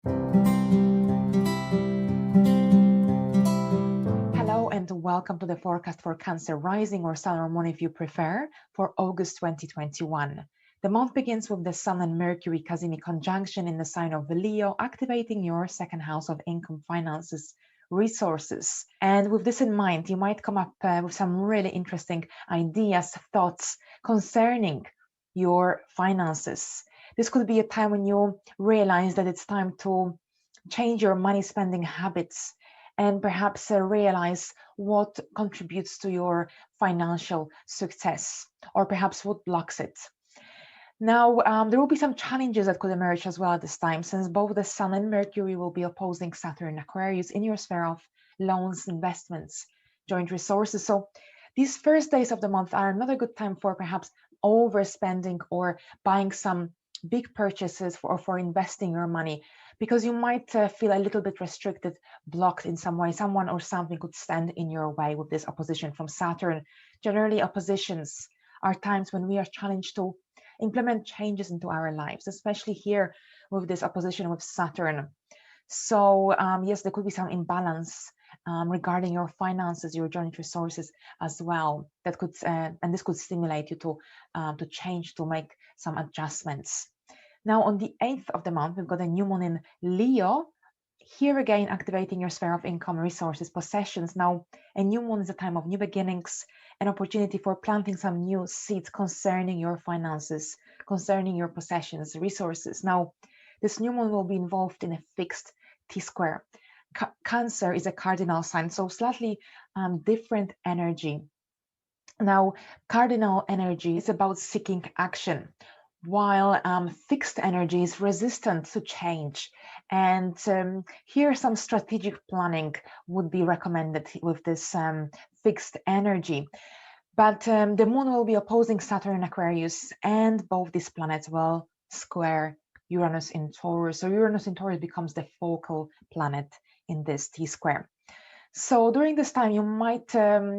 Hello and welcome to the forecast for Cancer rising or Sun or Moon if you prefer for August 2021. The month begins with the Sun and Mercury Cazimi conjunction in the sign of Leo, activating your second house of income, finances, resources. And with this in mind, you might come up with some really interesting ideas, thoughts concerning your finances. This could be a time when you realize that it's time to change your money spending habits and perhaps realize what contributes to your financial success or perhaps what blocks it. Now, there will be some challenges that could emerge as well at this time, since both the Sun and Mercury will be opposing Saturn Aquarius in your sphere of loans, investments, joint resources. So these first days of the month are another good time for perhaps overspending or buying some big purchases for investing your money, because you might feel a little bit restricted, blocked in some way. Someone or something could stand in your way with this opposition from Saturn. Generally, oppositions are times when we are challenged to implement changes into our lives, especially here with this opposition with Saturn. So yes, there could be some imbalance regarding your finances, your joint resources as well. That could and this could stimulate you to change, to make some adjustments. Now, on the 8th of the month, we've got a new moon in Leo. Here again, activating your sphere of income, resources, possessions. Now, a new moon is a time of new beginnings, an opportunity for planting some new seeds concerning your finances, concerning your possessions, resources. Now, this new moon will be involved in a fixed T-square. Cancer is a cardinal sign, so slightly different energy. Now, cardinal energy is about seeking action, while fixed energy is resistant to change. And here, some strategic planning would be recommended with this fixed energy. But the moon will be opposing Saturn in Aquarius, and both these planets will square Uranus in Taurus. So Uranus in Taurus becomes the focal planet in this T-square. So during this time, you might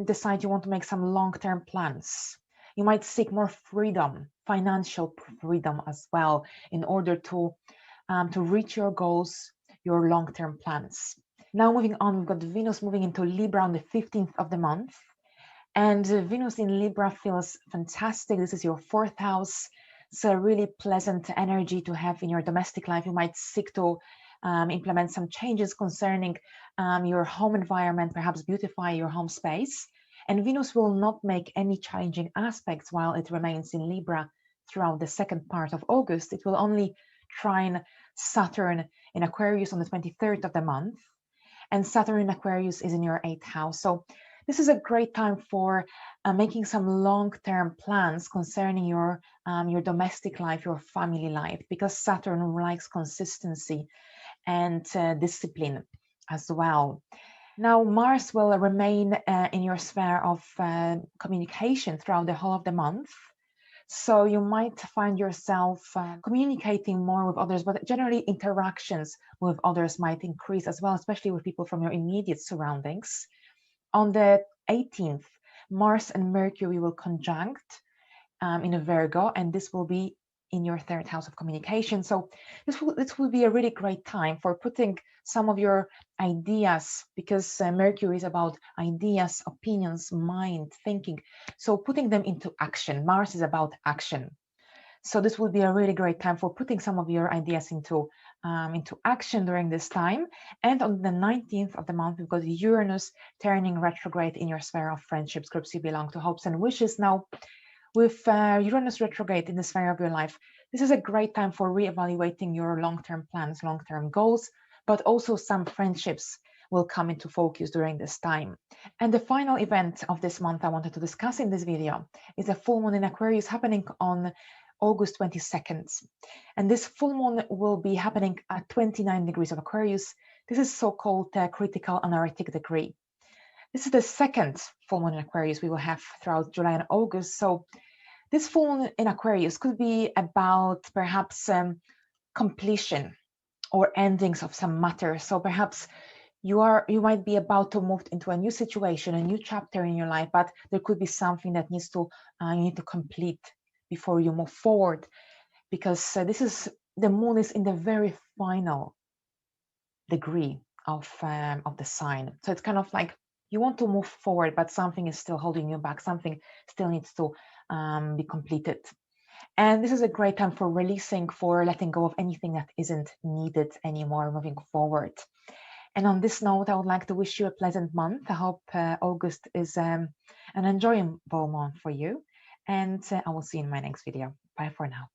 decide you want to make some long-term plans. You might seek more freedom, financial freedom as well, in order to reach your goals, your long-term plans. Now moving on, we've got Venus moving into Libra on the 15th of the month. And Venus in Libra feels fantastic. This is your fourth house. It's a really pleasant energy to have in your domestic life. You might seek to implement some changes concerning your home environment, perhaps beautify your home space. And Venus will not make any challenging aspects while it remains in Libra throughout the second part of August. It will only trine Saturn in Aquarius on the 23rd of the month. And Saturn in Aquarius is in your 8th house. So this is a great time for making some long-term plans concerning your domestic life, your family life, because Saturn likes consistency and discipline as well. Now, Mars will remain in your sphere of communication throughout the whole of the month. So you might find yourself communicating more with others, but generally interactions with others might increase as well, especially with people from your immediate surroundings. On the 18th, Mars and Mercury will conjunct in a Virgo, and this will be in your third house of communication. So this will be a really great time for putting some of your ideas, because Mercury is about ideas, opinions, mind, thinking. So putting them into action. Mars is about action. So this will be a really great time for putting some of your ideas into action during this time. And on the 19th of the month, we've got Uranus turning retrograde in your sphere of friendships, groups you belong to, hopes and wishes. Now, with Uranus retrograde in the sphere of your life, this is a great time for reevaluating your long-term plans, long-term goals, but also some friendships will come into focus during this time. And the final event of this month I wanted to discuss in this video is a full moon in Aquarius happening on August 22nd. And this full moon will be happening at 29 degrees of Aquarius. This is so-called critical honorific degree. This is the second full moon in Aquarius we will have throughout July and August. So this full moon in Aquarius could be about perhaps completion or endings of some matter. So perhaps you might be about to move into a new situation, a new chapter in your life, but there could be something that needs to you need to complete before you move forward, because the moon is in the very final degree of the sign. So it's kind of like you want to move forward, but something is still holding you back. Something still needs to be completed. And this is a great time for releasing, for letting go of anything that isn't needed anymore, moving forward. And on this note, I would like to wish you a pleasant month. I hope August is an enjoyable month for you. And I will see you in my next video. Bye for now.